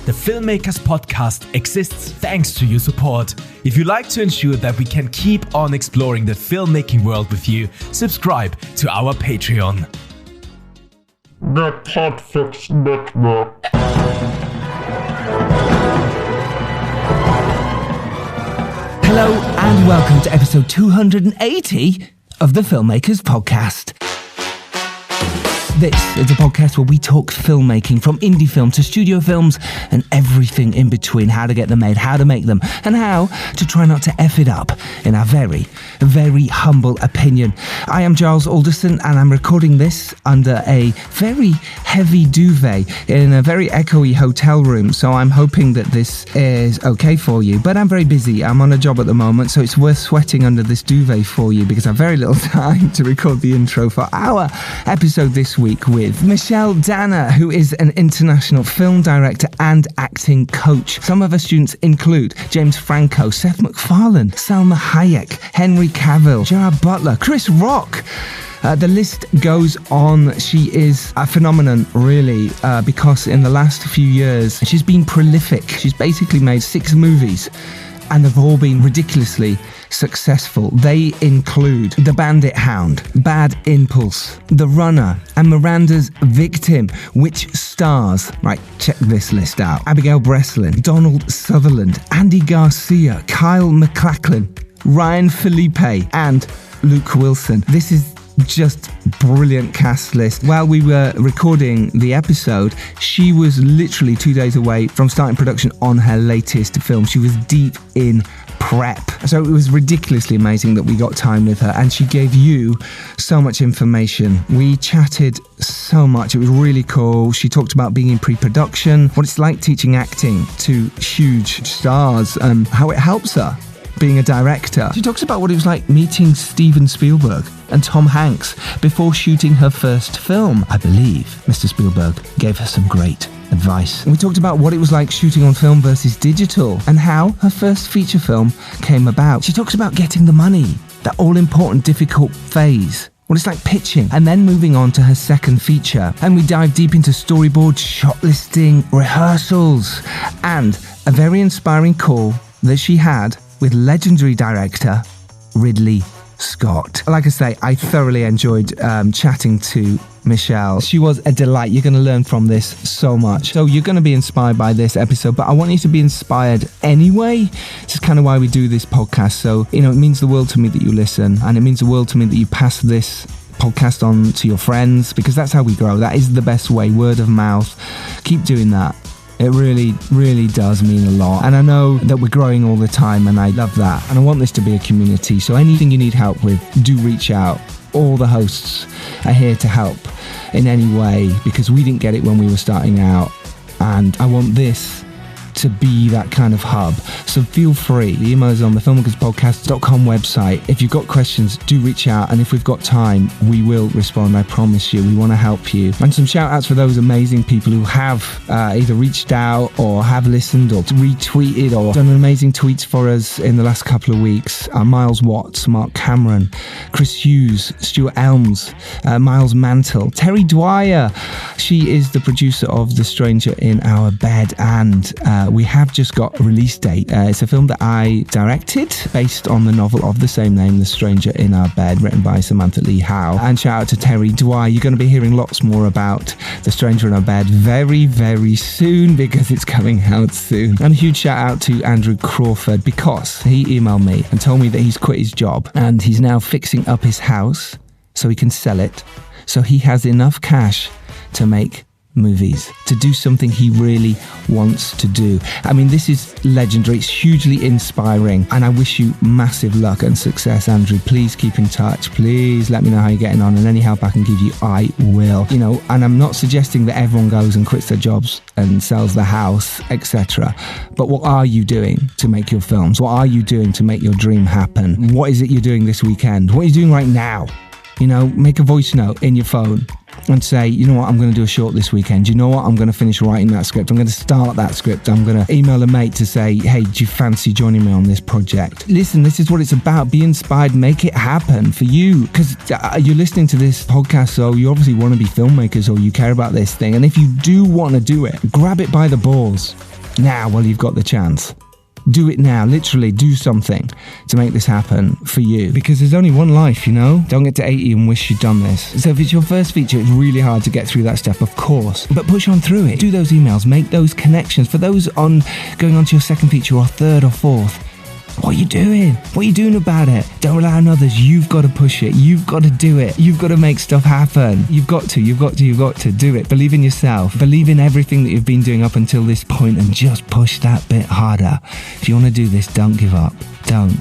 The Filmmakers Podcast exists thanks to your support. If you'd like to ensure that we can keep on exploring the filmmaking world with you, subscribe to our Patreon. The Podfix Network. Hello and welcome to episode 280 of the Filmmakers Podcast. This is a podcast where we talk filmmaking, from indie film to studio films and everything in between. How to get them made, how to make them, and how to try not to F it up, in our very, very humble opinion. I am Giles Alderson and I'm recording this under a very heavy duvet in a very echoey hotel room, so I'm hoping that this is okay for you. But I'm very busy. I'm on a job at the moment, so it's worth sweating under this duvet for you because I have very little time to record the intro for our episode this week with Michelle Danner, who is an international film director and acting coach. Some of her students include James Franco, Seth MacFarlane, Salma Hayek, Henry Cavill, Gerard Butler, Chris Rock. The list goes on. She is a phenomenon, really, because in the last few years, she's been prolific. She's basically made 6 movies, and they've all been ridiculously successful. They include The Bandit Hound, Bad Impulse, The Runner, and Miranda's Victim, which stars, right, check this list out, Abigail Breslin, Donald Sutherland, Andy Garcia, Kyle MacLachlan, Ryan Felipe, and Luke Wilson. This is just brilliant cast list. While we were recording the episode, she was literally 2 days away from starting production on her latest film. She was deep in prep. So it was ridiculously amazing that we got time with her, and she gave you so much information. We chatted so much. It was really cool. She talked about being in pre-production, what it's like teaching acting to huge stars, and how it helps her being a director. She talks about what it was like meeting Steven Spielberg and Tom Hanks before shooting her first film. I believe Mr. Spielberg gave her some great advice. We talked about what it was like shooting on film versus digital and how her first feature film came about. She talks about getting the money, that all-important difficult phase, what it's like pitching, and then moving on to her second feature. And we dive deep into storyboard, shot listing, rehearsals, and a very inspiring call that she had with legendary director Ridley Scott. Like I say, I thoroughly enjoyed chatting to Michelle. She was a delight. You're going to learn from this so much. So you're going to be inspired by this episode, but I want you to be inspired anyway. This is kind of why we do this podcast. So, it means the world to me that you listen, and it means the world to me that you pass this podcast on to your friends, because that's how we grow. That is the best way, word of mouth. Keep doing that. It really, really does mean a lot. And I know that we're growing all the time, and I love that. And I want this to be a community. So anything you need help with, do reach out. All the hosts are here to help in any way, because we didn't get it when we were starting out. And I want this to be that kind of hub. So feel free. The email is on the filmmakerspodcast.com website. If you've got questions, do reach out, and if we've got time, we will respond. I promise you. We want to help you. And some shout outs for those amazing people who have either reached out or have listened or retweeted or done amazing tweets for us in the last couple of weeks. Miles Watts, Mark Cameron, Chris Hughes, Stuart Elms, Miles Mantle, Terry Dwyer. She is the producer of The Stranger in Our Bed, and we have just got a release date. It's a film that I directed based on the novel of the same name, The Stranger in Our Bed, written by Samantha Lee Howe. And shout out to Terry Dwyer. You're going to be hearing lots more about The Stranger in Our Bed very, very soon, because it's coming out soon. And a huge shout out to Andrew Crawford, because he emailed me and told me that he's quit his job and he's now fixing up his house so he can sell it, so he has enough cash to make movies, to do something he really wants to do. I mean, this is legendary. It's hugely inspiring, and I wish you massive luck and success, Andrew. Please keep in touch. Please let me know how you're getting on, and any help I can give you, I will. And I'm not suggesting that everyone goes and quits their jobs and sells the house, etc. But what are you doing to make your films? What are you doing to make your dream happen? What is it you're doing this weekend? What are you doing right now You know, make a voice note in your phone and say, you know what, I'm going to do a short this weekend. You know what, I'm going to finish writing that script. I'm going to start that script. I'm going to email a mate to say, hey, do you fancy joining me on this project? Listen, this is what it's about. Be inspired. Make it happen for you. Because you're listening to this podcast, so you obviously want to be filmmakers or you care about this thing. And if you do want to do it, grab it by the balls now while you've got the chance. Do it now, literally do something to make this happen for you, because there's only one life, you know. Don't get to 80 and wish you'd done this. So if it's your first feature, it's really hard to get through that step, of course, but push on through it. Do those emails, make those connections. For those on going on to your second feature or third or fourth, what are you doing? What are you doing about it? Don't rely on others. You've got to push it. You've got to do it. You've got to make stuff happen. You've got to do it. Believe in yourself. Believe in everything that you've been doing up until this point and just push that bit harder. If you want to do this, don't give up. Don't.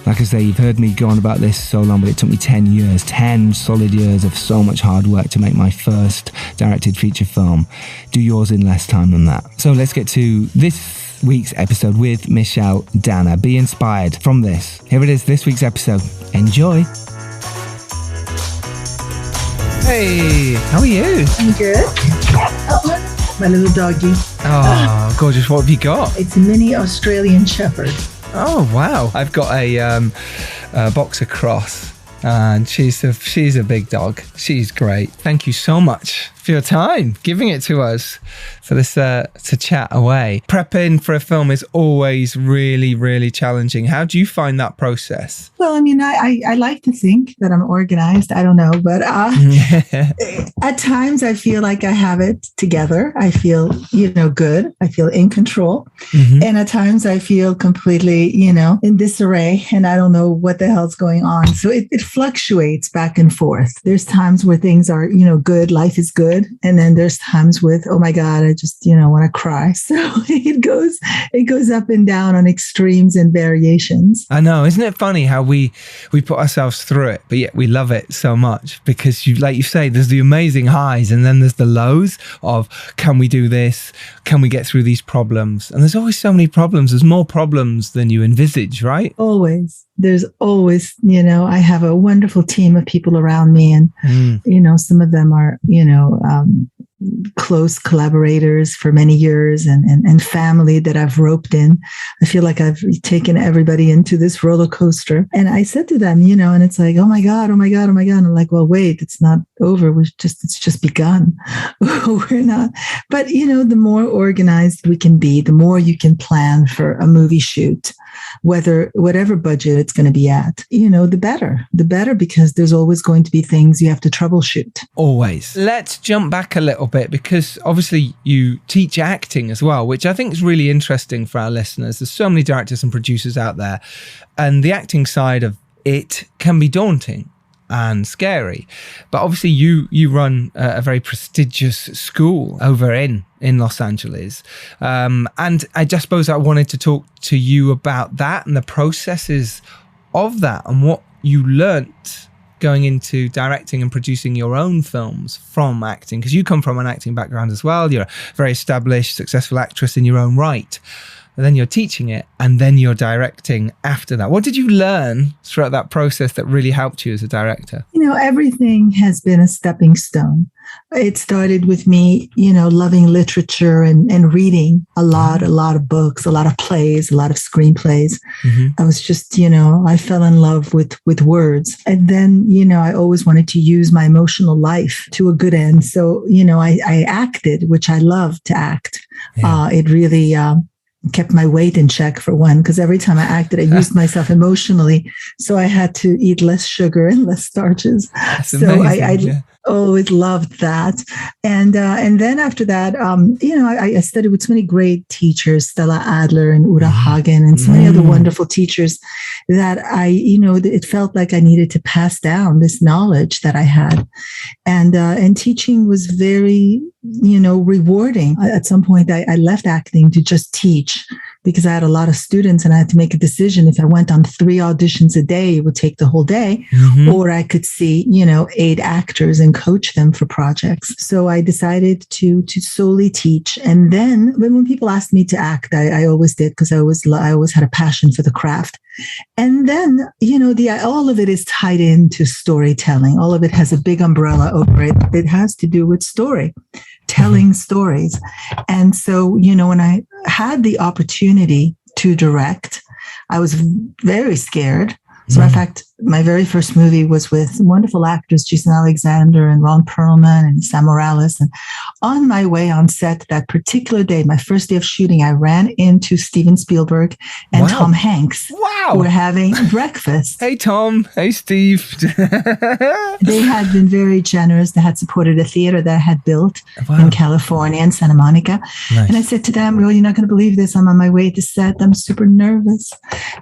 Like I say, you've heard me go on about this so long, but it took me 10 years, 10 solid years of so much hard work to make my first directed feature film. Do yours in less time than that. So let's get to this week's episode with Michelle Danner. Be inspired from this. Here it is, this week's episode. Enjoy. Hey, how are you? I'm good. Oh, my little doggy. Oh, gorgeous. What have you got? It's a mini Australian Shepherd. Oh, wow. I've got a boxer cross, and she's a big dog. She's great. Thank you so much for your time, giving it to us for this to chat away. Prepping for a film is always really, really challenging. How do you find that process? Well, I mean, I like to think that I'm organized. I don't know, but at times I feel like I have it together. I feel, good. I feel in control. Mm-hmm. And at times I feel completely, in disarray, and I don't know what the hell's going on. So it fluctuates back and forth. There's times where things are, good, life is good. And then there's times with, oh my God, I just, want to cry. So it goes up and down on extremes and variations. I know. Isn't it funny how we put ourselves through it, but yet we love it so much? Because like you say, there's the amazing highs and then there's the lows of, can we do this? Can we get through these problems? And there's always so many problems. There's more problems than you envisage, right? Always. There's always, I have a wonderful team of people around me, and, some of them are, close collaborators for many years and family that I've roped in. I feel like I've taken everybody into this roller coaster. And I said to them, and it's like, oh my God. And I'm like, well, wait, it's not over. It's just begun. We're not. But, the more organized we can be, the more you can plan for a movie shoot, whatever budget it's going to be at, the better, because there's always going to be things you have to troubleshoot. Always. Let's jump back a little bit, because obviously you teach acting as well, which I think is really interesting for our listeners. There's so many directors and producers out there, and the acting side of it can be daunting and scary. But obviously you run a very prestigious school over in Los Angeles. And I just suppose I wanted to talk to you about that and the processes of that and what you learnt going into directing and producing your own films from acting, because you come from an acting background as well. You're a very established, successful actress in your own right. And then you're teaching it, and then you're directing after that. What did you learn throughout that process that really helped you as a director? Everything has been a stepping stone. It started with me, loving literature and reading a lot of books, a lot of plays, a lot of screenplays. Mm-hmm. I was just, I fell in love with words. And then, I always wanted to use my emotional life to a good end. So, I acted, which I love to act. Yeah. It really kept my weight in check, for one, because every time I acted, I used myself emotionally. So I had to eat less sugar and less starches. That's so amazing, I always loved that. And then after that, I studied with so many great teachers, Stella Adler and Uta Hagen, and so many other wonderful teachers that it felt like I needed to pass down this knowledge that I had. And teaching was very, rewarding. At some point, I left acting to just teach, because I had a lot of students and I had to make a decision. If I went on 3 auditions a day, it would take the whole day, or I could see, 8 actors and coach them for projects. So I decided to solely teach. And then when people asked me to act, I always did, because I always had a passion for the craft. And then, all of it is tied into storytelling. All of it has a big umbrella over it. It has to do with story, telling stories. And so, when I had the opportunity to direct, I was very scared. So in fact, my very first movie was with wonderful actors, Jason Alexander and Ron Perlman and Sam Morales. And on my way on set that particular day, my first day of shooting, I ran into Steven Spielberg and Tom Hanks. Wow. Who were having breakfast. Hey, Tom. Hey, Steve. They had been very generous. They had supported a theater that I had built in California, in Santa Monica. Nice. And I said to them, well, you're not going to believe this. I'm on my way to set. I'm super nervous.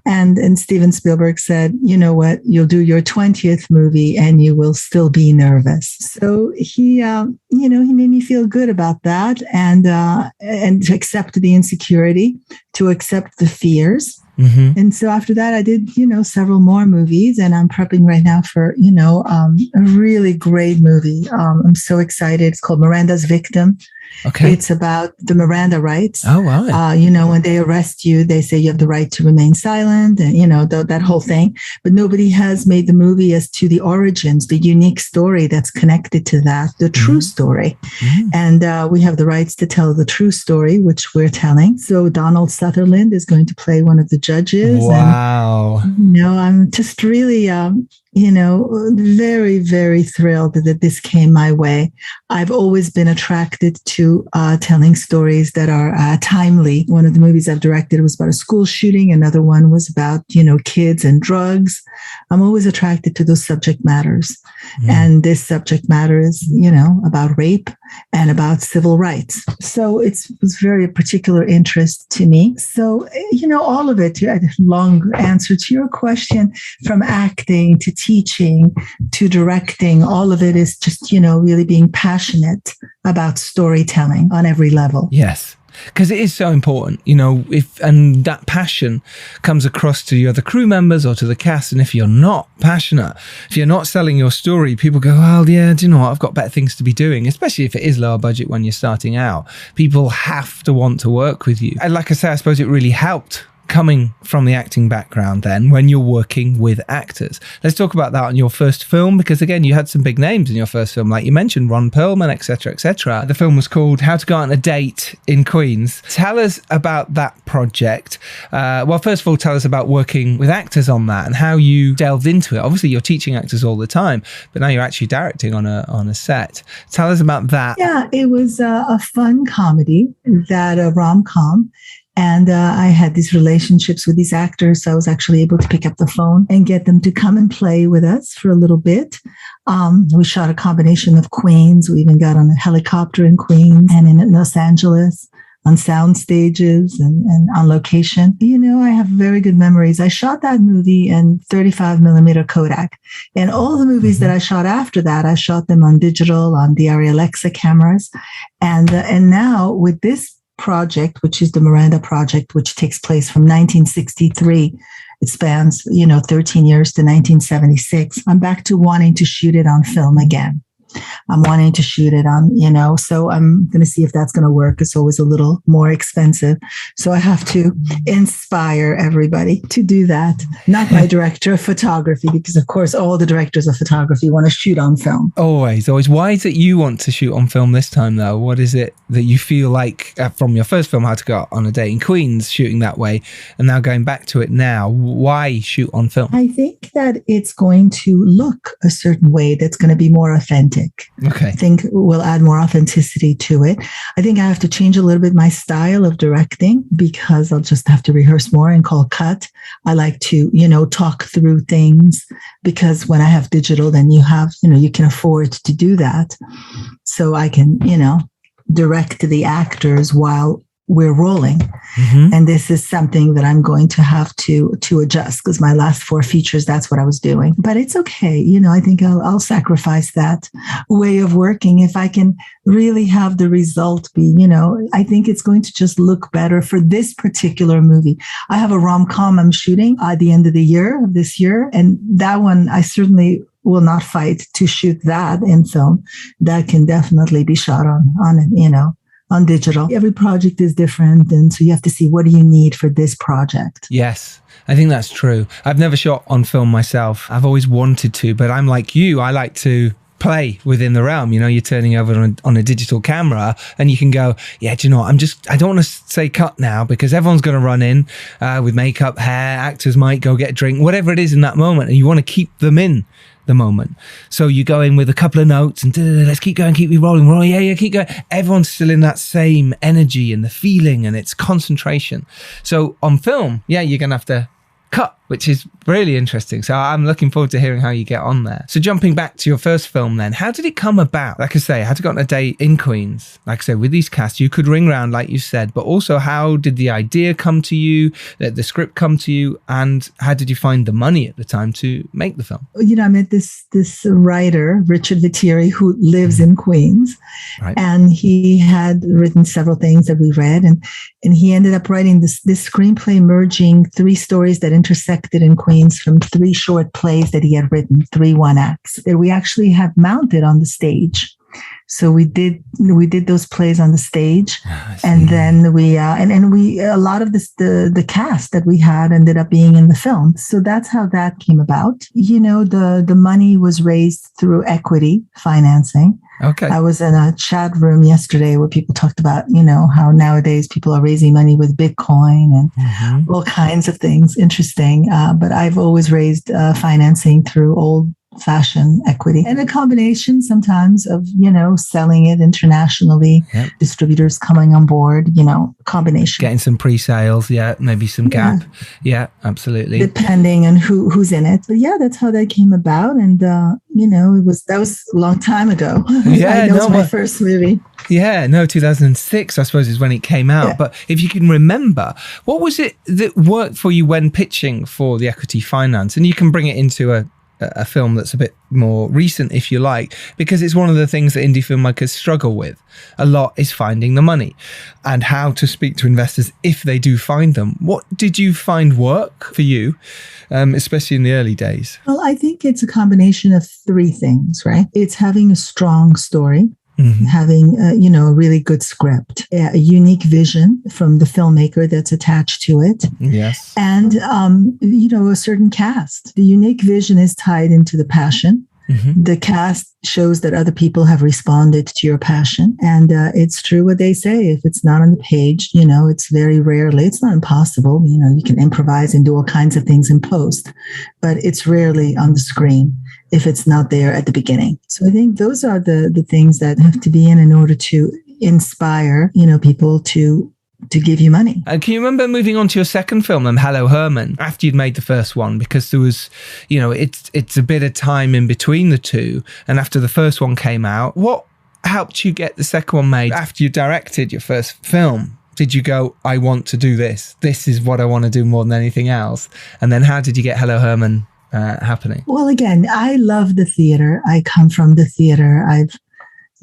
And Steven Spielberg said, you know what? You'll do your 20th movie and you will still be nervous. So he made me feel good about that, and to accept the insecurity, to accept the fears. And so after that, I did, several more movies, and I'm prepping right now for, a really great movie. I'm so excited. It's called Miranda's Victim. Okay. It's about the Miranda rights. Oh, wow. When they arrest you, they say you have the right to remain silent and, that whole thing. But nobody has made the movie as to the origins, the unique story that's connected to that, the true story. And we have the rights to tell the true story, which we're telling. So Donald Sutherland is going to play one of the judges. Wow. And, I'm just really... very, very thrilled that this came my way. I've always been attracted to telling stories that are timely. One of the movies I've directed was about a school shooting. Another one was about, kids and drugs. I'm always attracted to those subject matters. And this subject matter is, about rape and about civil rights. So it was very particular interest to me. So, all of it, a long answer to your question, from acting to teaching to directing, all of it is just, really being passionate about storytelling on every level. Yes. Because it is so important, and that passion comes across to your other crew members or to the cast. And if you're not passionate, if you're not selling your story, people go, well, yeah, do you know what? I've got better things to be doing, especially if it is lower budget when you're starting out. People have to want to work with you. And like I say, I suppose it really helped coming from the acting background then when you're working with actors. Let's talk about that on your first film, because again, you had some big names in your first film, like you mentioned, Ron Perlman, etc., etc. The film was called How to Go on a Date in Queens. Tell us about that project. Well, first of all, tell us about working with actors on that and how you delved into it. Obviously, you're teaching actors all the time, but now you're actually directing on a set. Tell us about that. Yeah, it was a fun comedy, a rom-com. And I had these relationships with these actors. So I was actually able to pick up the phone and get them to come and play with us for a little bit. We shot a combination of Queens. We even got on a helicopter in Queens and in Los Angeles, on sound stages and on location. I have very good memories. I shot that movie in 35 millimeter Kodak. And all the movies that I shot after that, I shot them on digital, on the Arri Alexa cameras. And now with this project, which is the Miranda Project, which takes place from 1963. It spans, 13 years to 1976. I'm back to wanting to shoot it on film again. I'm wanting to shoot it on, so I'm going to see if that's going to work. It's always a little more expensive. So I have to inspire everybody to do that. Not my director of photography, because of course, all the directors of photography want to shoot on film. Always. Why is it you want to shoot on film this time though? What is it that you feel like from your first film, How to Go on a Date in Queens, shooting that way, and now going back to it now? Why shoot on film? I think that it's going to look a certain way that's going to be more authentic. Okay. I think we'll add more authenticity to it. I think I have to change a little bit my style of directing, because I'll just have to rehearse more and call cut. I like to, talk through things, because when I have digital, then you have, you can afford to do that. So I can, direct the actors while we're rolling. And this is something that I'm going to have to adjust, because my last 4 features, that's what I was doing. But it's okay. You know, I think I'll sacrifice that way of working if I can really have the result be, you know, I think it's going to just look better for this particular movie. I have a rom-com I'm shooting at the end of the year, of this year. And that one, I certainly will not fight to shoot that in film. That can definitely be shot on, you know, on digital. Every project is different. And so you have to see, what do you need for this project? Yes, I think that's true. I've never shot on film myself. I've always wanted to, but I'm like you. I like to play within the realm. You know, you're turning over on a digital camera and you can go, yeah, do you know what? I don't want to say cut now, because everyone's going to run in with makeup, hair, actors might go get a drink, whatever it is in that moment. And you want to keep them in the moment. So you go in with a couple of notes and let's keep going, keep rolling. Yeah, keep going. Everyone's still in that same energy and the feeling, and it's concentration. So on film, yeah, you're going to have to cut, which is really interesting. So I'm looking forward to hearing how you get on there. So jumping back to your first film then, how did it come about? Like I say, I had got a date in Queens. Like I said, with these casts, you could ring round, like you said, but also how did the idea come to you, the script come to you, and how did you find the money at the time to make the film? You know, I met this writer, Richard Vittieri, who lives in Queens. Right. And he had written several things that we read, and he ended up writing this screenplay merging 3 stories that intersected in Queens from 3 short plays that he had written, 3 one-acts that we actually have mounted on the stage. So we did those plays on the stage, and then we a lot of the cast that we had ended up being in the film. So that's how that came about. You know, the money was raised through equity financing. Okay. I was in a chat room yesterday where people talked about, you know, how nowadays people are raising money with Bitcoin and all kinds of things. Interesting. But I've always raised financing through old-fashioned equity, and a combination sometimes of, you know, selling it internationally, distributors coming on board, you know, combination. Getting some pre-sales, maybe some gap. Yeah, absolutely. Depending on who's in it. But yeah, that's how that came about. And, you know, that was a long time ago. Yeah, that was my first movie. Yeah, 2006, I suppose, is when it came out. Yeah. But if you can remember, what was it that worked for you when pitching for the equity finance? And you can bring it into a film that's a bit more recent, if you like, because it's one of the things that indie filmmakers struggle with a lot, is finding the money and how to speak to investors if they do find them. What did you find work for you, especially in the early days? Well, I think it's a combination of 3 things, right? It's having a strong story, having, you know, a really good script, a unique vision from the filmmaker that's attached to it. Yes. And, you know, a certain cast. The unique vision is tied into the passion. The cast shows that other people have responded to your passion. And it's true what they say. If it's not on the page, you know, it's very rarely, it's not impossible. You know, you can improvise and do all kinds of things in post, but it's rarely on the screen if it's not there at the beginning. So I think those are the things that have to be in order to inspire, you know, people to give you money. Can you remember moving on to your second film, Hello Herman, after you'd made the first one? Because there was, you know, it's a bit of time in between the two. And after the first one came out, what helped you get the second one made? After you directed your first film, did you go, I want to do this? This is what I want to do more than anything else. And then how did you get Hello Herman happening? Well, again, I love the theater. I come from the theater.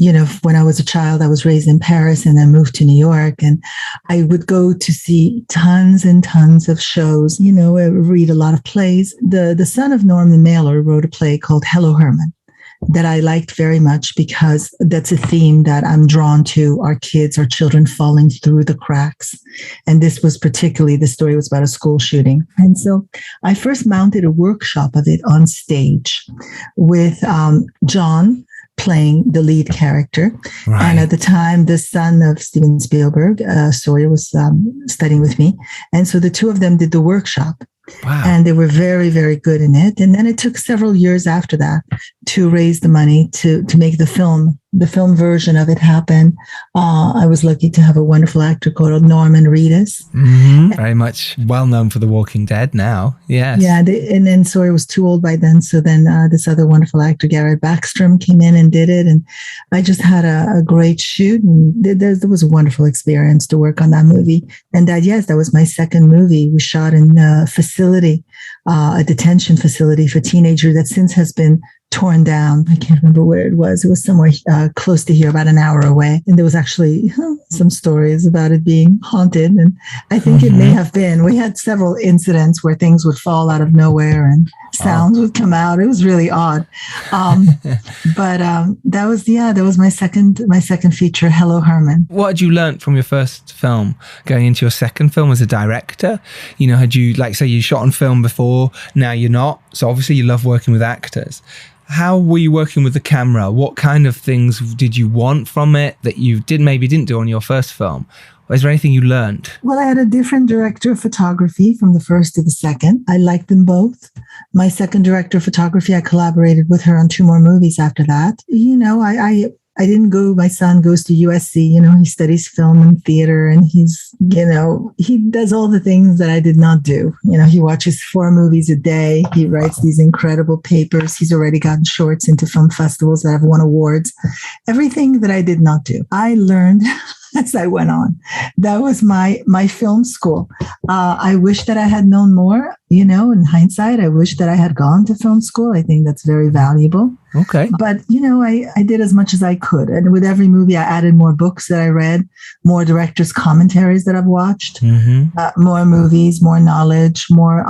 You know, when I was a child, I was raised in Paris and then moved to New York. And I would go to see tons and tons of shows, you know, I read a lot of plays. The son of Norman Mailer wrote a play called Hello Herman that I liked very much, because that's a theme that I'm drawn to, our kids, our children falling through the cracks. And this was particularly, the story was about a school shooting. And so I first mounted a workshop of it on stage with John playing the lead character. Right. And at the time, the son of Steven Spielberg, Sawyer, was studying with me. And so the two of them did the workshop. Wow. And they were very, very good in it. And then it took several years after that to raise the money to make the film the film version of it happen. I was lucky to have a wonderful actor called Norman Reedus. Very much well known for The Walking Dead now. Yes. Yeah. And then Sawyer was too old by then. So then this other wonderful actor, Garrett Backstrom, came in and did it. And I just had a great shoot. And there was a wonderful experience to work on that movie. And that was my second movie. We shot in a facility, a detention facility for teenagers that since has been torn down. I can't remember where it was. It was somewhere close to here, about an hour away. And there was actually some stories about it being haunted. And I think it may have been. We had several incidents where things would fall out of nowhere and sounds would come out. It was really odd. But that was my second feature, Hello Herman. What had you learnt from your first film going into your second film as a director? You know, had you, like, say you shot on film before, now you're not. So obviously you love working with actors. How were you working with the camera? What kind of things did you want from it that you didn't do on your first film? Is there anything you learned? Well, I had a different director of photography from the first to the second. I liked them both. My second director of photography, I collaborated with her on 2 more movies after that. You know, I didn't go, my son goes to USC, you know, he studies film and theater, and he's, you know, he does all the things that I did not do. You know, he watches 4 movies a day. He writes these incredible papers. He's already gotten shorts into film festivals that have won awards. Everything that I did not do, I learned as I went on. That was my film school. I wish that I had known more, you know, in hindsight. I wish that I had gone to film school. I think that's very valuable. Okay. But, you know, I did as much as I could. And with every movie, I added more books that I read, more directors' commentaries that I've watched, more movies, more knowledge, more,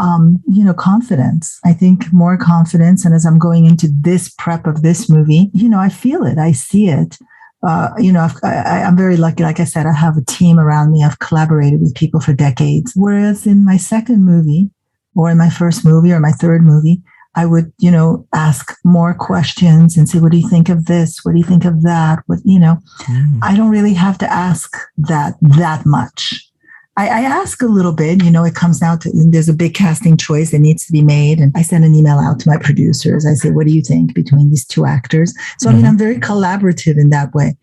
you know, confidence. I think more confidence. And as I'm going into this prep of this movie, you know, I feel it. I see it. You know, I'm very lucky. Like I said, I have a team around me. I've collaborated with people for decades. Whereas in my second movie, or in my first movie, or my third movie, I would, you know, ask more questions and say, what do you think of this? What do you think of that? What, you know, I don't really have to ask that much. I ask a little bit, you know, it comes down to, there's a big casting choice that needs to be made. And I send an email out to my producers. I say, what do you think between these 2 actors? So, I mean, I'm very collaborative in that way.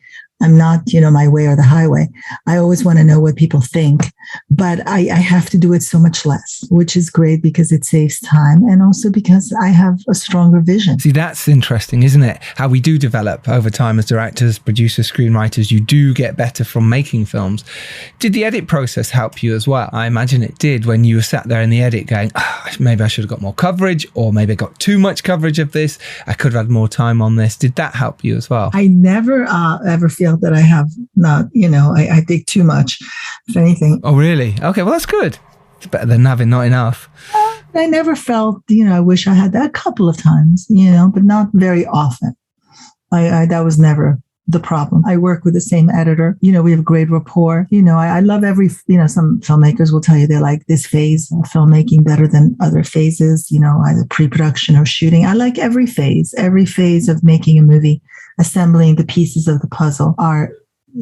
I'm not, you know, my way or the highway. I always want to know what people think, but I have to do it so much less, which is great because it saves time, and also because I have a stronger vision. See, that's interesting, isn't it? How we do develop over time as directors, producers, screenwriters. You do get better from making films. Did the edit process help you as well? I imagine it did, when you were sat there in the edit going, maybe I should have got more coverage, or maybe I got too much coverage of this. I could have had more time on this. Did that help you as well? I never ever feel that I have not, you know, I think too much, if anything. Oh, really? Okay, well, that's good. It's better than having not enough. I never felt, you know, I wish I had that a couple of times, you know, but not very often. That was never the problem. I work with the same editor. You know, we have great rapport. You know, I love every, you know, some filmmakers will tell you they like this phase of filmmaking better than other phases, you know, either pre-production or shooting. I like every phase of making a movie. Assembling the pieces of the puzzle are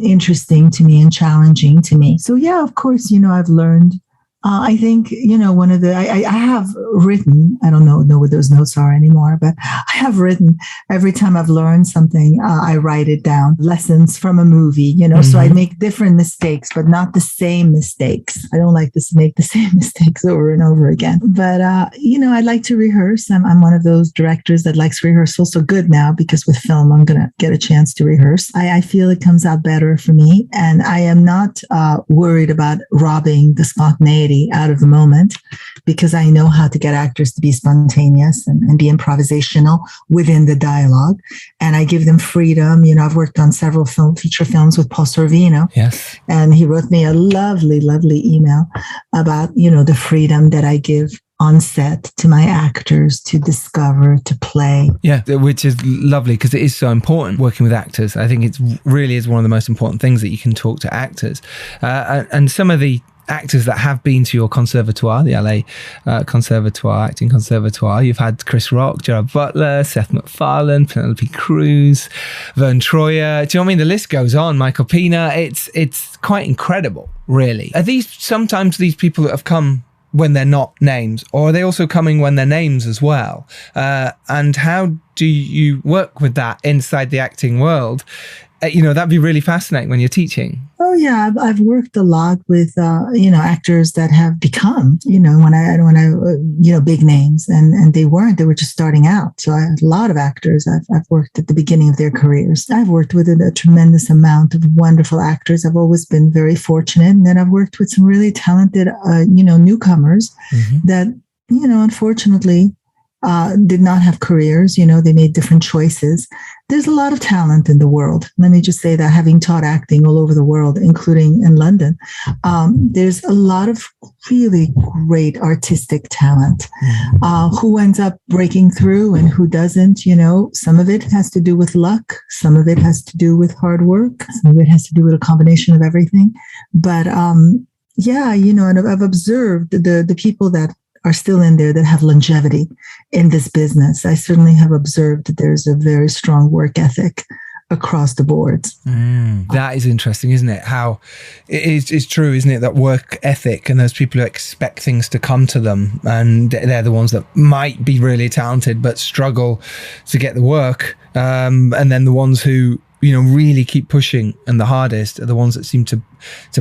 interesting to me and challenging to me. So yeah, of course, you know, I've learned. I think, you know, one of the, I have written, I don't know what those notes are anymore, but I have written every time I've learned something, I write it down, lessons from a movie, you know, so I make different mistakes, but not the same mistakes. I don't like to make the same mistakes over and over again. But, you know, I like to rehearse. I'm one of those directors that likes rehearsal. So good now, because with film, I'm going to get a chance to rehearse. I feel it comes out better for me. And I am not worried about robbing the spontaneity out of the moment, because I know how to get actors to be spontaneous and be improvisational within the dialogue. And I give them freedom. You know, I've worked on several feature films with Paul Sorvino. Yes. And he wrote me a lovely, lovely email about, you know, the freedom that I give on set to my actors to discover, to play. Yeah, which is lovely, because it is so important working with actors. I think it really is one of the most important things, that you can talk to actors. And some of the actors that have been to your conservatoire, the LA Acting Conservatoire, you've had Chris Rock, Gerard Butler, Seth MacFarlane, Penelope Cruz, Vern Troyer. Do you know what I mean? The list goes on. Michael Pena. It's quite incredible, really. Are these sometimes these people that have come when they're not names, or are they also coming when they're names as well? And how do you work with that inside the acting world? That'd be really fascinating when you're teaching. Oh yeah, I've worked a lot with actors that have become when I big names, and they were just starting out. So a lot of actors I've worked at the beginning of their careers. I've worked with a tremendous amount of wonderful actors. I've always been very fortunate, and then I've worked with some really talented newcomers that unfortunately did not have careers. They made different choices. There's a lot of talent in the world. Let me just say that, having taught acting all over the world, including in London, there's a lot of really great artistic talent. Who ends up breaking through and who doesn't, some of it has to do with luck. Some of it has to do with hard work. Some of it has to do with a combination of everything. But and I've observed the people that are still in there that have longevity in this business. I certainly have observed that there's a very strong work ethic across the boards. That is interesting, isn't it? How it's true, isn't it? That work ethic, and those people who expect things to come to them, and they're the ones that might be really talented but struggle to get the work. And then the ones who really keep pushing and the hardest are the ones that seem to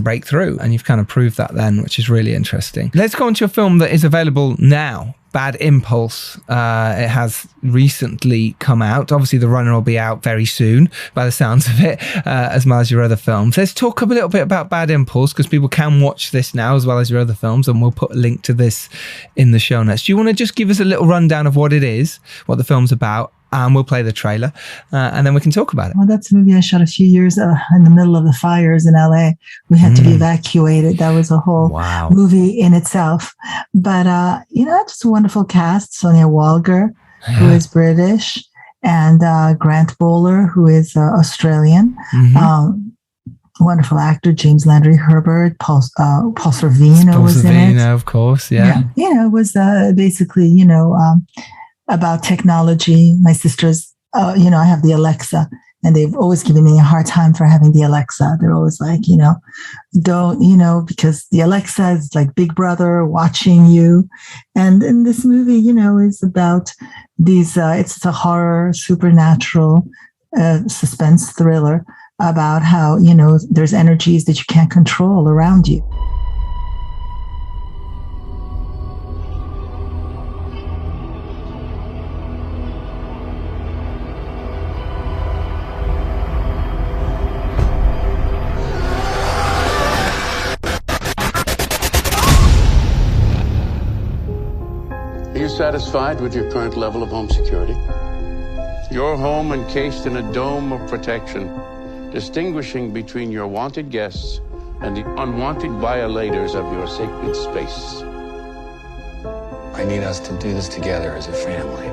break through. And you've kind of proved that then, which is really interesting. Let's go on to a film that is available now, Bad Impulse. It has recently come out. Obviously, the runner will be out very soon by the sounds of it, as well as your other films. Let's talk a little bit about Bad Impulse, because people can watch this now as well as your other films, and we'll put a link to this in the show notes. Do you want to just give us a little rundown of what it is, what the film's about? And we'll play the trailer, and then we can talk about it. Well, that's a movie I shot a few years in the middle of the fires in LA. We had to be evacuated. That was a whole movie in itself. But, just a wonderful cast. Sonia Walger, who is British, and Grant Bowler, who is Australian. Wonderful actor, James Landry Herbert, Paul Sorvino was in it. Of course, yeah. It was basically, about technology. My sisters, I have the Alexa, and they've always given me a hard time for having the Alexa. They're always like, don't, because the Alexa is like Big Brother watching you. And in this movie, is about these, it's a horror, supernatural, suspense thriller about how, there's energies that you can't control around you. Are you satisfied with your current level of home security? Your home encased in a dome of protection, distinguishing between your wanted guests and the unwanted violators of your sacred space. I need us to do this together as a family.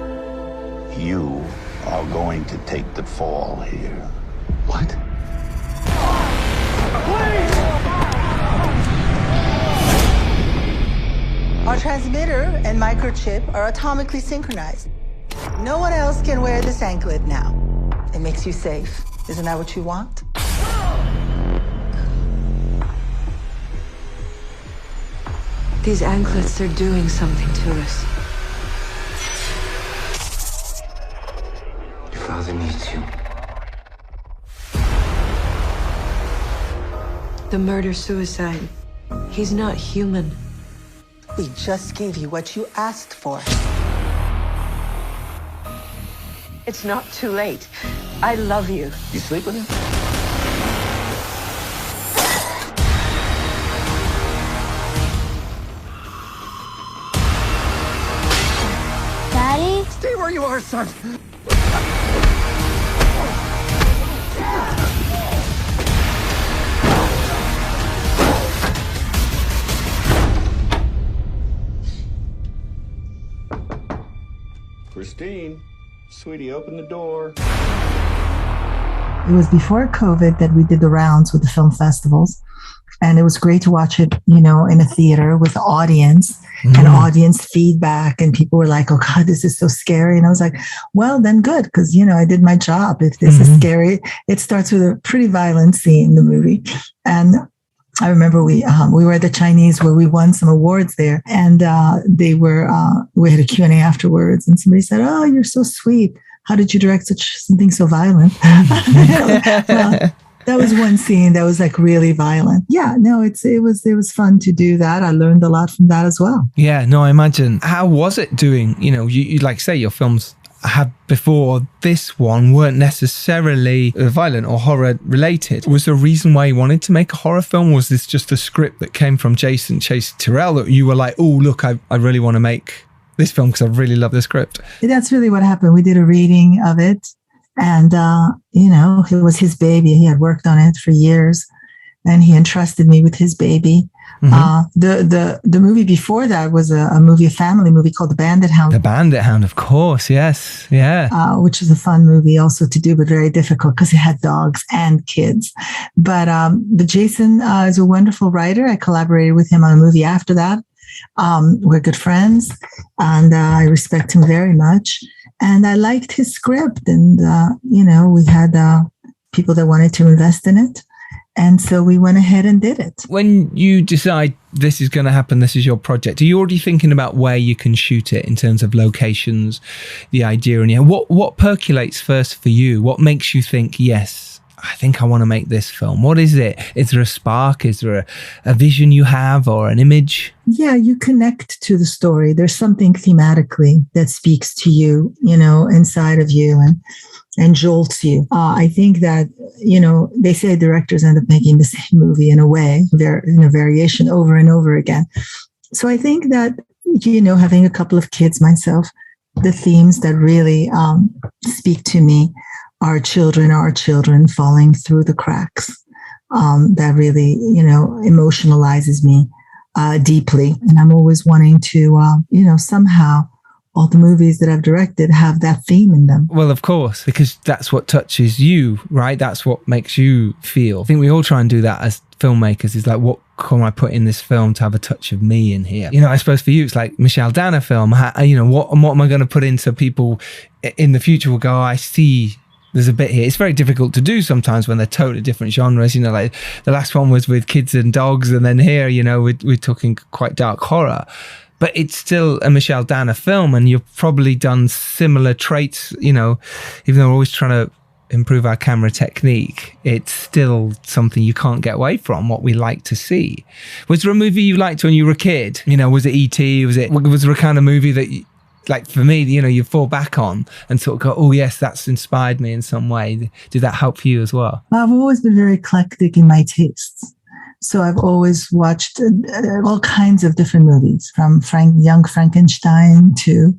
You are going to take the fall here. What? Our transmitter and microchip are atomically synchronized. No one else can wear this anklet now. It makes you safe. Isn't that what you want? These anklets are doing something to us. Your father needs you. The murder-suicide. He's not human. We just gave you what you asked for. It's not too late. I love you. You sleep with him? Daddy? Stay where you are, son. Christine, sweetie, open the door. It was before COVID that we did the rounds with the film festivals. And it was great to watch it, in a theater with the audience and audience feedback. And people were like, oh, God, this is so scary. And I was like, well, then good, because, I did my job. If this is scary, it starts with a pretty violent scene in the movie. And I remember we were at the Chinese where we won some awards there, and we had a Q&A afterwards, and somebody said, "Oh, you're so sweet. How did you direct something so violent?" Well, that was one scene that was like really violent. Yeah, no, it was fun to do that. I learned a lot from that as well. Yeah, no, I imagine. How was it doing? You like say your films had before this one weren't necessarily violent or horror related. Was there a reason why you wanted to make a horror film? Was this just a script that came from Jason Chase Tyrrell that you were like, oh, look, I really want to make this film because I really love the script? That's really what happened. We did a reading of it, and it was his baby. He had worked on it for years, and he entrusted me with his baby. The movie before that was a family movie called The Bandit Hound. The Bandit Hound, of course, yes, yeah. Which was a fun movie also to do, but very difficult because it had dogs and kids. But Jason is a wonderful writer. I collaborated with him on a movie after that. We're good friends, and I respect him very much. And I liked his script, and we had people that wanted to invest in it. And so we went ahead and did it. When you decide this is going to happen, this is your project, are you already thinking about where you can shoot it in terms of locations, the idea? And what percolates first for you? What makes you think, yes, I think I want to make this film? What is it? Is there a spark? Is there a vision you have or an image? Yeah, you connect to the story. There's something thematically that speaks to you, inside of you and jolts you. I think that, they say directors end up making the same movie in a way, in a variation over and over again. So I think that, having a couple of kids myself, the themes that really speak to me are children falling through the cracks. That really, emotionalizes me deeply. And I'm always wanting to, somehow all the movies that I've directed have that theme in them. Well, of course, because that's what touches you, right? That's what makes you feel. I think we all try and do that as filmmakers, is like, what can I put in this film to have a touch of me in here? I suppose for you, it's like Michelle Danner film. What am I going to put in so people in the future will go, oh, I see there's a bit here. It's very difficult to do sometimes when they're totally different genres. Like the last one was with kids and dogs, and then here, we're talking quite dark horror. But it's still a Michelle Danner film, and you've probably done similar traits, even though we're always trying to improve our camera technique, it's still something you can't get away from, what we like to see. Was there a movie you liked when you were a kid? Was it E.T.? Was there a kind of movie that, like for me, you fall back on and sort of go, oh yes, that's inspired me in some way? Did that help you as well? I've always been very eclectic in my tastes. So I've always watched all kinds of different movies, from Young Frankenstein to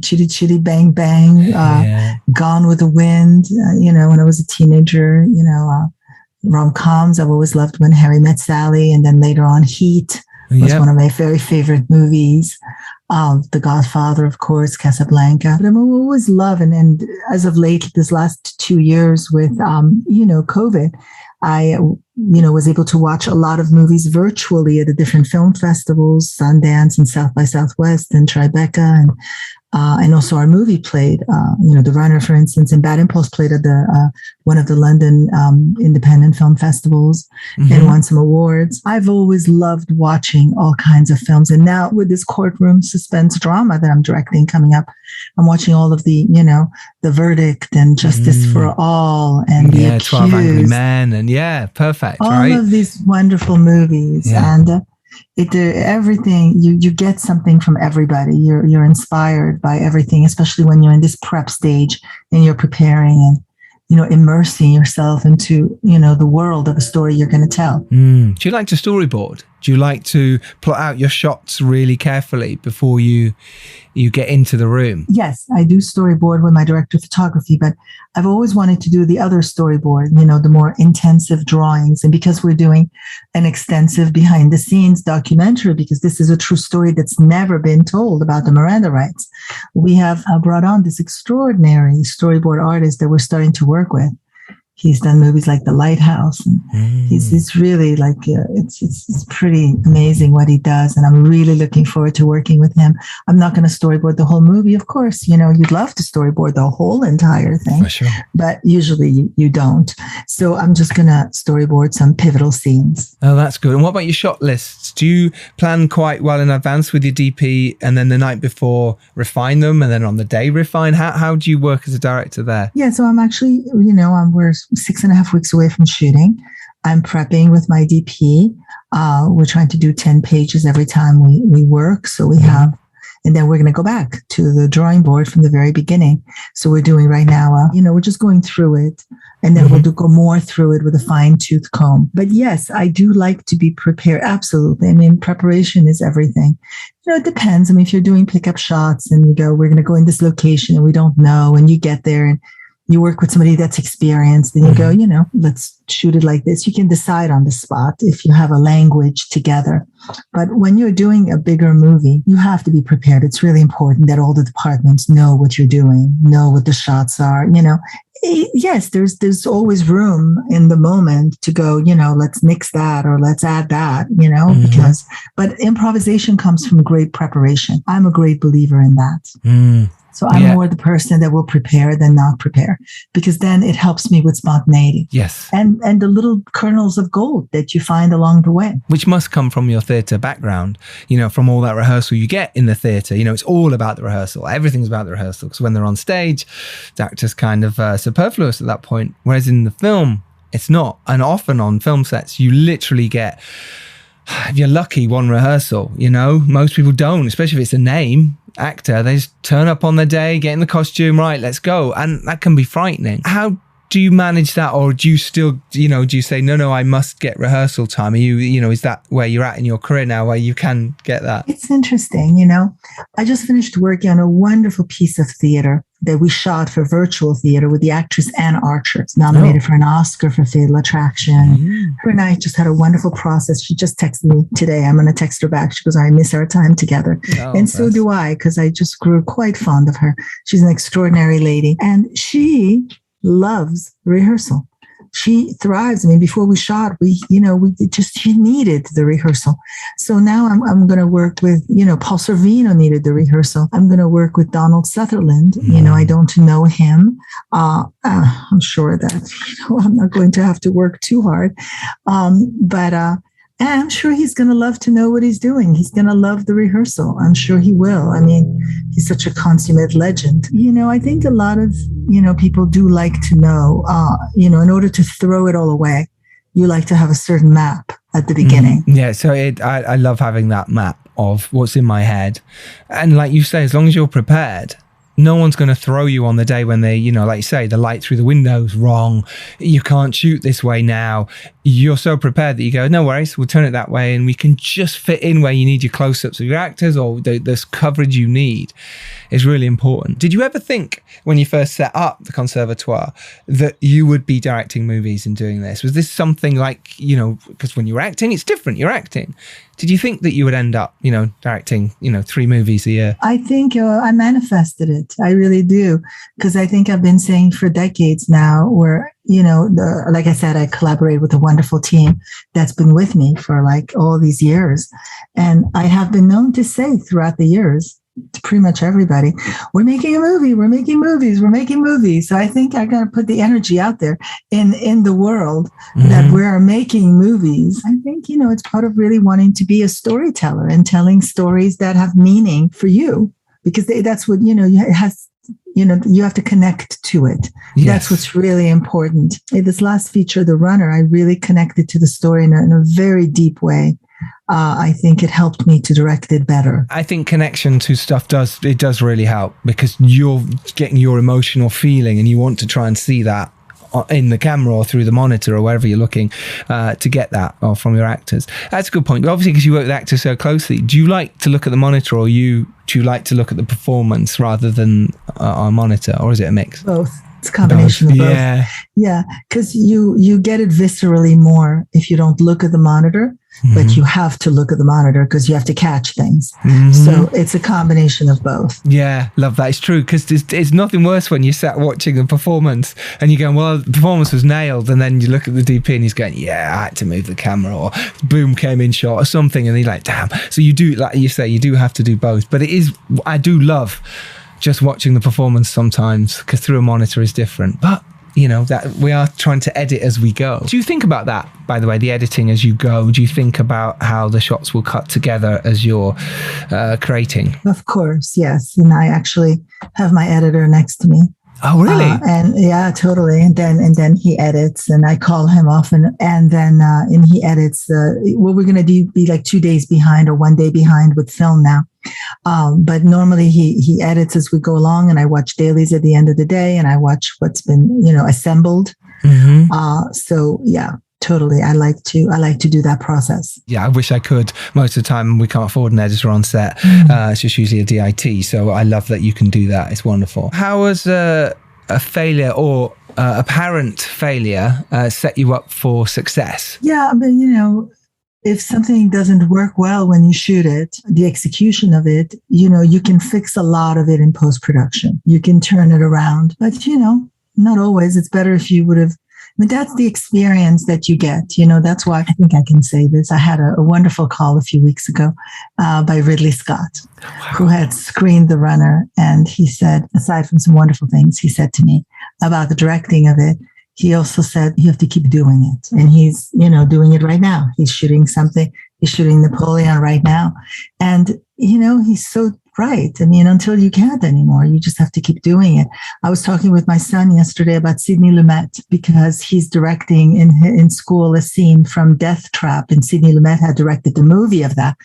Chitty Chitty Bang Bang, Gone with the Wind, when I was a teenager, rom-coms. I've always loved When Harry Met Sally, and then later on Heat was one of my very favorite movies. The Godfather, of course, Casablanca. But I'm always loving, and as of late, this last 2 years with, COVID, I, was able to watch a lot of movies virtually at the different film festivals, Sundance and South by Southwest and Tribeca, and also our movie played, The Runner, for instance, and Bad Impulse played at one of the London independent film festivals and won some awards. I've always loved watching all kinds of films. And now with this courtroom suspense drama that I'm directing coming up, I'm watching all of the, The Verdict and Justice for All and The Accused. 12 Angry Men, and perfect, all right? of these wonderful movies. And everything, you get something from everybody. You're inspired by everything, especially when you're in this prep stage and you're preparing and immersing yourself into the world of a story you're going to tell. Do you like to storyboard? Do you like to plot out your shots really carefully before you get into the room? Yes, I do storyboard with my director of photography, but I've always wanted to do the other storyboard, the more intensive drawings. And because we're doing an extensive behind the scenes documentary, because this is a true story that's never been told about the Miranda rights, we have brought on this extraordinary storyboard artist that we're starting to work with. He's done movies like The Lighthouse, and he's really like it's pretty amazing what he does, and I'm really looking forward to working with him. I'm not going to storyboard the whole movie, of course. You'd love to storyboard the whole entire thing, For sure. but usually you don't. So I'm just going to storyboard some pivotal scenes. Oh, that's good. And what about your shot lists? Do you plan quite well in advance with your DP, and then the night before refine them, and then on the day refine? How do you work as a director there? Yeah, so I'm actually, we're 6.5 weeks away from shooting. I'm prepping with my DP. We're trying to do 10 pages every time we work. So we have, and then we're going to go back to the drawing board from the very beginning. So we're doing right now, we're just going through it, and then we'll go more through it with a fine-tooth comb. But yes, I do like to be prepared. Absolutely. I mean, preparation is everything. It depends. I mean, if you're doing pickup shots and you go, we're going to go in this location and we don't know, and you get there and you work with somebody that's experienced, and you go, let's shoot it like this. You can decide on the spot if you have a language together. But when you're doing a bigger movie, you have to be prepared. It's really important that all the departments know what you're doing, know what the shots are. Yes, there's always room in the moment to go, let's nix that or let's add that, but improvisation comes from great preparation. I'm a great believer in that. So I'm more the person that will prepare than not prepare, because then it helps me with spontaneity. Yes. And the little kernels of gold that you find along the way. Which must come from your theatre background, from all that rehearsal you get in the theatre. It's all about the rehearsal. Everything's about the rehearsal, because when they're on stage, the actor's kind of superfluous at that point. Whereas in the film, it's not. And often on film sets, you literally get, if you're lucky, one rehearsal. Most people don't, especially if it's a name actor. They just turn up on the day, get in the costume, right, let's go. And that can be frightening. How do you manage that? Or do you still, do you say, no, I must get rehearsal time? Are you, is that where you're at in your career now, where you can get that? It's interesting, I just finished working on a wonderful piece of theater that we shot for virtual theater with the actress Anne Archer. It's nominated for an Oscar for Fatal Attraction. Her and I just had a wonderful process. She just texted me today. I'm going to text her back. She goes, I miss our time together. And so do I, because I just grew quite fond of her. She's an extraordinary lady. And she loves rehearsal. She thrives. I mean, before we shot, she needed the rehearsal. So now I'm going to work with, Paul Sorvino needed the rehearsal. I'm going to work with Donald Sutherland. I don't know him. I'm sure that, I'm not going to have to work too hard. And I'm sure he's going to love to know what he's doing. He's going to love the rehearsal. I'm sure he will. I mean, he's such a consummate legend. I think a lot of, people do like to know, in order to throw it all away, you like to have a certain map at the beginning. Yeah, so I love having that map of what's in my head. And like you say, as long as you're prepared, no one's going to throw you on the day when they, like you say, the light through the window's wrong. You can't shoot this way now. You're so prepared that you go, no worries, we'll turn it that way. And we can just fit in where you need your close-ups of your actors, or this coverage you need is really important. Did you ever think when you first set up the Conservatoire that you would be directing movies and doing this? Was this something like, because when you're acting, it's different, you're acting. Did you think that you would end up, directing, 3 movies a year? I think I manifested it. I really do. Because I think I've been saying for decades now where, like I said, I collaborate with a wonderful team that's been with me for like all these years. And I have been known to say throughout the years to pretty much everybody, we're making a movie, we're making movies. So I think I got to put the energy out there in the world that we're making movies. I think, it's part of really wanting to be a storyteller and telling stories that have meaning for you, because that's what, it has, you have to connect to it. Yes. That's what's really important. In this last feature, The Runner, I really connected to the story in a very deep way. I think it helped me to direct it better. I think connection to stuff does really help, because you're getting your emotional feeling and you want to try and see that in the camera or through the monitor or wherever you're looking to get that from your actors. That's a good point. Obviously, because you work with actors so closely, do you like to look at the monitor, or do you like to look at the performance rather than on a monitor, or is it a mix? Both. It's a combination of both. Yeah, because you get it viscerally more if you don't look at the monitor. but you have to look at the monitor because you have to catch things. So it's a combination of both. Yeah, love that. It's true, because it's nothing worse when you sat watching a performance and you're going, well, the performance was nailed, and then you look at the DP and he's going, yeah, I had to move the camera, or boom, came in shot or something, and you're like, damn. So you do, like you say, you do have to do both. But I do love just watching the performance sometimes, because through a monitor is different. But that we are trying to edit as we go. Do you think about that, by the way, the editing as you go? Do you think about how the shots will cut together as you're creating? Of course, yes. And I actually have my editor next to me. Oh, really? And yeah, totally. And then he edits, and I call him often, and then he edits. What we're going to be like 2 days behind or 1 day behind with film now. But normally he edits as we go along, and I watch dailies at the end of the day, and I watch what's been, assembled. So yeah, totally. I like to do that process. Yeah, I wish I could. Most of the time we can't afford an editor on set. It's just usually a DIT. So I love that you can do that. It's wonderful. How has a failure or apparent failure set you up for success? Yeah, but if something doesn't work well when you shoot it, the execution of it, you can fix a lot of it in post-production. You can turn it around, but not always. It's better if you would have. That's the experience that you get. That's why I think I can say this. I had a wonderful call a few weeks ago by Ridley Scott, who had screened The Runner. And he said, aside from some wonderful things he said to me about the directing of it, he also said, you have to keep doing it. And he's, doing it right now. He's shooting something. He's shooting Napoleon right now. And, he's so right. Until you can't anymore, you just have to keep doing it. I was talking with my son yesterday about Sidney Lumet, because he's directing in school a scene from Death Trap, and Sidney Lumet had directed the movie of that.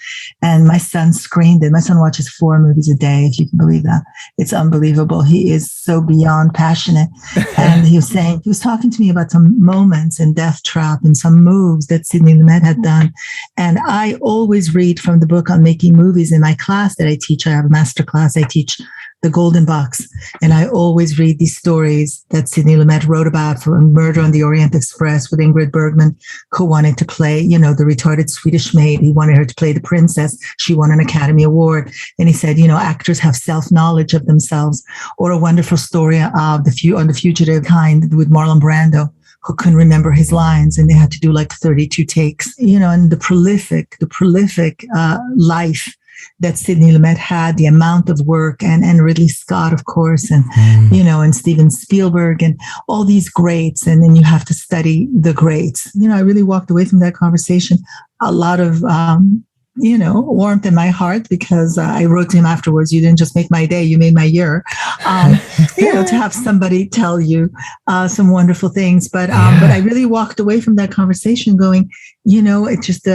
And my son screened it. My son watches 4 movies a day, if you can believe that. It's unbelievable. He is so beyond passionate. And he was talking to me about some moments in Death Trap and some moves that Sidney Lumet had done. And I always read from the book on making movies in my class that I teach. I have a master class. I teach the Golden Box, and I always read these stories that Sidney Lumet wrote about for Murder on the Orient Express with Ingrid Bergman, who wanted to play, the retarded Swedish maid. He wanted her to play the princess. She won an Academy Award. And he said, actors have self-knowledge of themselves. Or a wonderful story of On the Fugitive Kind with Marlon Brando, who couldn't remember his lines, and they had to do like 32 takes, and the prolific life that Sidney Lumet had, the amount of work, and Ridley Scott, of course, and, and Steven Spielberg, and all these greats. And then you have to study the greats. I really walked away from that conversation, a lot of, warmth in my heart, because I wrote to him afterwards, you didn't just make my day, you made my year. To have somebody tell you some wonderful things. But I really walked away from that conversation going, it's just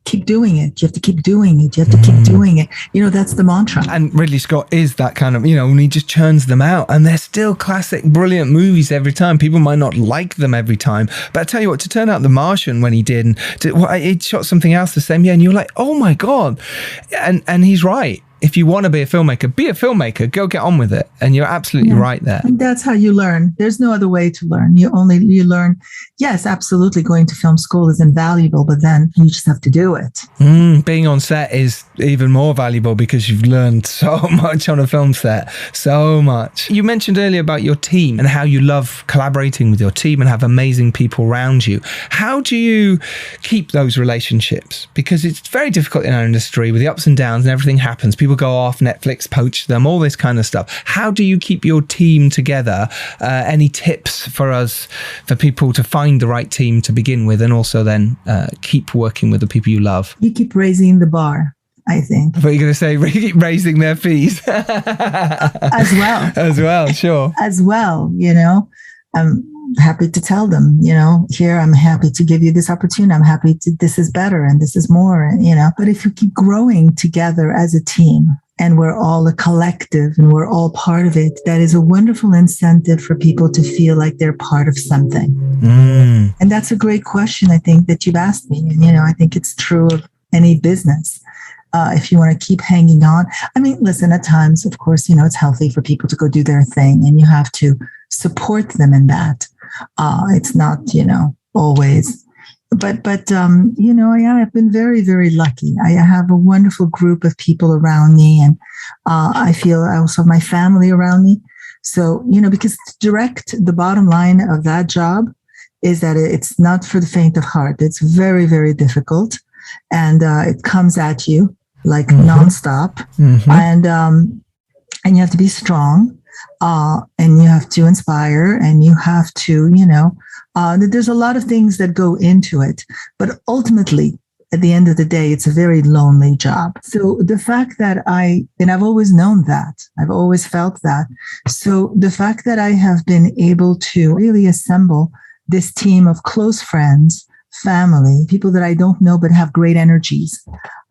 keep doing it. You have to keep doing it. You have to keep doing it. That's the mantra. And Ridley Scott is that kind of, when he just churns them out, and they're still classic, brilliant movies every time. People might not like them every time, but I tell you what, to turn out The Martian when he did, and he shot something else the same year, and you're like, oh my God. And he's right. If you want to be a filmmaker, go get on with it. And you're absolutely right there. And that's how you learn. There's no other way to learn. You learn. Yes, absolutely. Going to film school is invaluable, but then you just have to do it. Being on set is even more valuable, because you've learned so much on a film set. So much. You mentioned earlier about your team and how you love collaborating with your team and have amazing people around you. How do you keep those relationships? Because it's very difficult in our industry with the ups and downs, and everything happens. People go off, Netflix poach them, all this kind of stuff. How do you keep your team together? Any tips for us, for people to find the right team to begin with, and also then keep working with the people you love? You keep raising the bar, I think. But you're going to say keep raising their fees. As well. As well, sure. As well, I'm happy to tell them, here, I'm happy to give you this opportunity. I'm happy to, this is better and this is more, But if you keep growing together as a team, and we're all a collective and we're all part of it, that is a wonderful incentive for people to feel like they're part of something. And that's a great question, I think, that you've asked me. And, I think it's true of any business. If you want to keep hanging on. Listen, at times, of course, it's healthy for people to go do their thing, and you have to support them in that. It's not, always, I've been very, very lucky. I have a wonderful group of people around me, and I feel I also have my family around me. So, because to direct, the bottom line of that job is that it's not for the faint of heart. It's very, very difficult, and it comes at you like nonstop, and you have to be strong, and you have to inspire, and you have to, there's a lot of things that go into it, but ultimately, at the end of the day, it's a very lonely job. So the fact that I've always known that, I've always felt that. So the fact that I have been able to really assemble this team of close friends, family, people that I don't know but have great energies.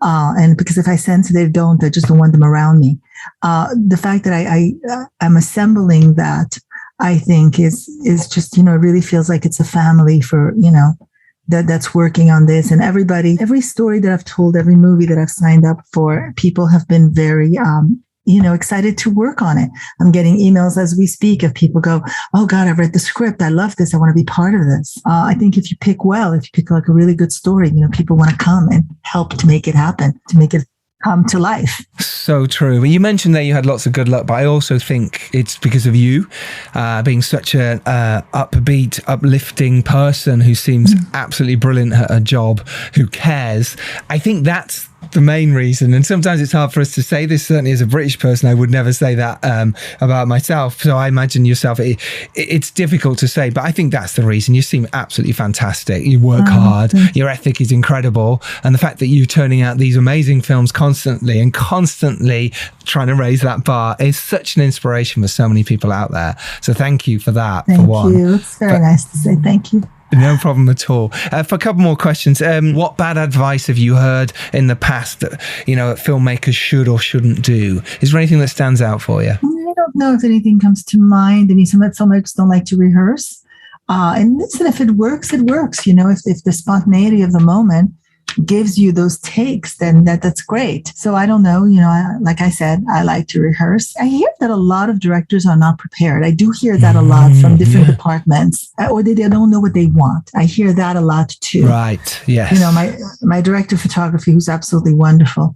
And because if I sense they don't, I just don't want them around me. The fact that I'm assembling that, I think is just, it really feels like it's a family for, that's working on this. And every story that I've told, every movie that I've signed up for, people have been very, excited to work on it. I'm getting emails as we speak of people go, oh God, I've read the script. I love this. I want to be part of this. I think if you pick like a really good story, people want to come and help to make it happen, to make it come to life. So true. You mentioned there you had lots of good luck, but I also think it's because of you being such an upbeat, uplifting person who seems absolutely brilliant at her job, who cares. I think that's the main reason. And sometimes it's hard for us to say this. Certainly as a British person, I would never say that about myself. So I imagine yourself, it's difficult to say, but I think that's the reason. You seem absolutely fantastic. You work hard. Your ethic is incredible. And the fact that you're turning out these amazing films constantly trying to raise that bar is such an inspiration for so many people out there. So thank you for that. Thank for one. you. It's very nice to say thank you. No problem at all. For a couple more questions, what bad advice have you heard in the past that, filmmakers should or shouldn't do? Is there anything that stands out for you? I don't know if anything comes to mind. I mean, some filmmakers don't like to rehearse. And listen, if it works, it works. If the spontaneity of the moment gives you those takes, then that's great. So I don't know, like I said, I like to rehearse. I hear that a lot of directors are not prepared. I do hear that a lot from different departments, or they don't know what they want. I hear that a lot too. Right. Yes. My director of photography, who's absolutely wonderful.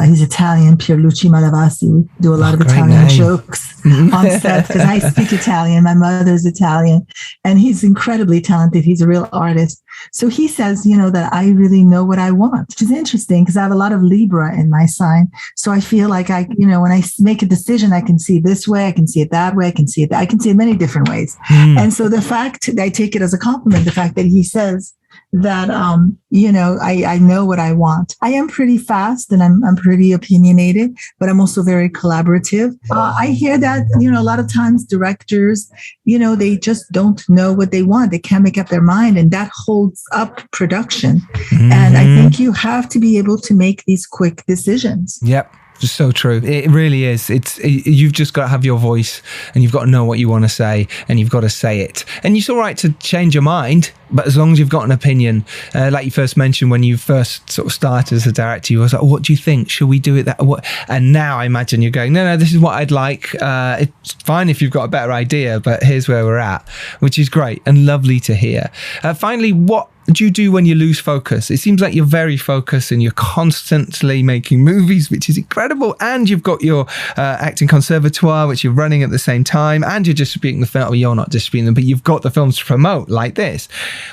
He's Italian, Pierluigi Malavasi. We do a lot of Italian jokes on set because I speak Italian. My mother's Italian, and he's incredibly talented. He's a real artist. So he says, that I really know what I want, which is interesting because I have a lot of Libra in my sign. So I feel like when I make a decision, I can see it this way, I can see it that way, I can see it many different ways. And so the fact, I take it as a compliment, the fact that he says that, I know what I want. I am pretty fast and I'm pretty opinionated, but I'm also very collaborative. I hear that, a lot of times directors, they just don't know what they want. They can't make up their mind, and that holds up production. And I think you have to be able to make these quick decisions. Yep. So true. It really is. You've just got to have your voice, and you've got to know what you want to say, and you've got to say it. And it's all right to change your mind, but as long as you've got an opinion, like you first mentioned when you first sort of started as a director, you was like, what do you think? Should we do it that? What? And now I imagine you're going, no, this is what I'd like. It's fine if you've got a better idea, but here's where we're at, which is great and lovely to hear. Finally, what do you do when you lose focus? It seems like you're very focused and you're constantly making movies, which is incredible. And you've got your acting conservatoire, which you're running at the same time. And you're distributing the film. Well, you're not distributing them, but you've got the films to promote like this.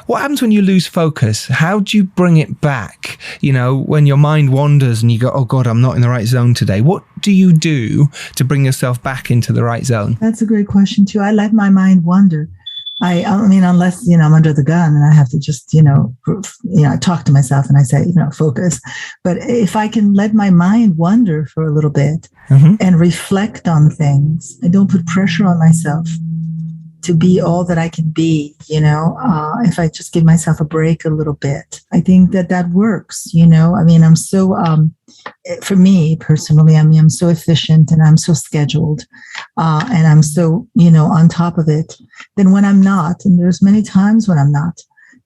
What happens when you lose focus? How do you bring it back? When your mind wanders and you go, oh God, I'm not in the right zone today. What do you do to bring yourself back into the right zone? That's a great question too. I let my mind wander. I mean, unless, I'm under the gun and I have to just, I talk to myself and I say, focus. But if I can let my mind wander for a little bit and reflect on things, I don't put pressure on myself to be all that I can be, if I just give myself a break a little bit, I think that works, I mean, I'm so, for me personally, I'm so efficient and I'm so scheduled and I'm so, on top of it. Then when I'm not, and there's many times when I'm not,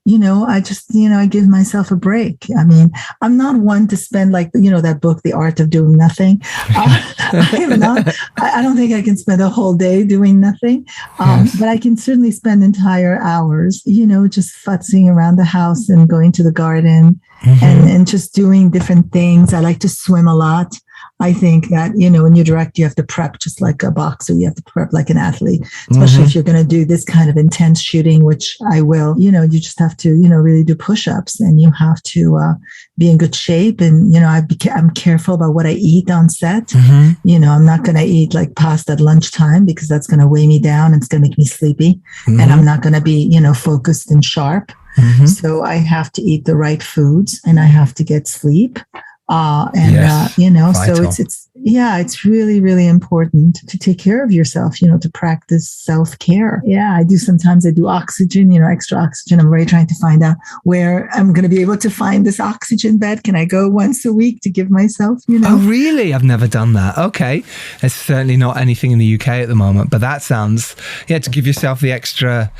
I just, I give myself a break. I mean, I'm not one to spend like, that book, The Art of Doing Nothing. I don't think I can spend a whole day doing nothing. But I can certainly spend entire hours, just futzing around the house and going to the garden and just doing different things. I like to swim a lot. I think that, when you direct, you have to prep just like a boxer. You have to prep like an athlete, especially if you're going to do this kind of intense shooting, which I will. You just have to, really do push-ups, and you have to be in good shape. And, I'm careful about what I eat on set. I'm not going to eat like pasta at lunchtime because that's going to weigh me down. And it's going to make me sleepy. And I'm not going to be, focused and sharp. So I have to eat the right foods, and I have to get sleep. So it's really, really important to take care of yourself, to practice self-care. Yeah, sometimes I do oxygen, extra oxygen. I'm really trying to find out where I'm going to be able to find this oxygen bed. Can I go once a week to give myself, Oh, really? I've never done that. Okay. It's certainly not anything in the UK at the moment, but that sounds, to give yourself the extra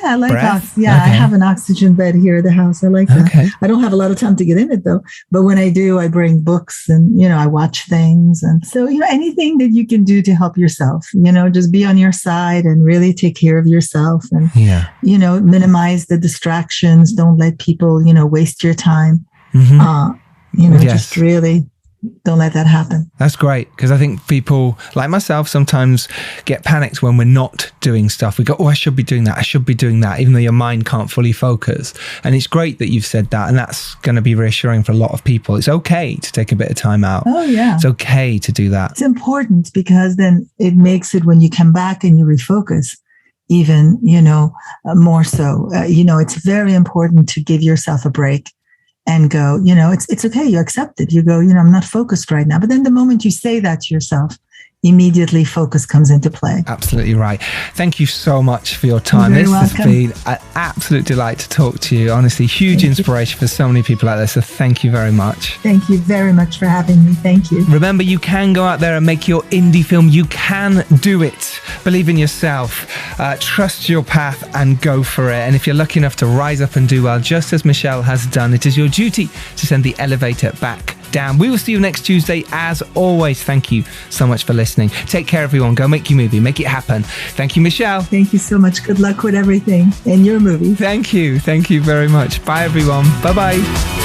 I like breath. I have an oxygen bed here at the house. I like that. Okay. I don't have a lot of time to get in it though, but when I do, I bring books and, I watch things. And so, anything that you can do to help yourself, just be on your side and really take care of yourself and, minimize the distractions. Don't let people, waste your time. Just really don't let that happen. That's great, because I think people like myself sometimes get panicked when we're not doing stuff. We go, I should be doing that. I should be doing that, even though your mind can't fully focus. And it's great that you've said that. And that's going to be reassuring for a lot of people. It's okay to take a bit of time out. Oh, yeah. It's okay to do that. It's important because then it makes it, when you come back and you refocus, even, more so, it's very important to give yourself a break. And go, it's okay. You accept it. You go, I'm not focused right now. But then the moment you say that to yourself, immediately focus comes into play. Absolutely right. Thank you so much for your time. You're this welcome. Has been an absolute delight to talk to you. Honestly, huge inspiration for so many people out there. So thank you very much. Thank you very much for having me. Thank you. Remember, you can go out there and make your indie film. You can do it. Believe in yourself. Trust your path and go for it. And if you're lucky enough to rise up and do well, just as Michelle has done, it is your duty to send the elevator back down. We will see you next Tuesday. As always, thank you so much for listening. Take care, everyone. Go make your movie. Make it happen. Thank you, Michelle. Thank you so much. Good luck with everything in your movie. Thank you. Thank you very much. Bye, everyone. Bye-bye.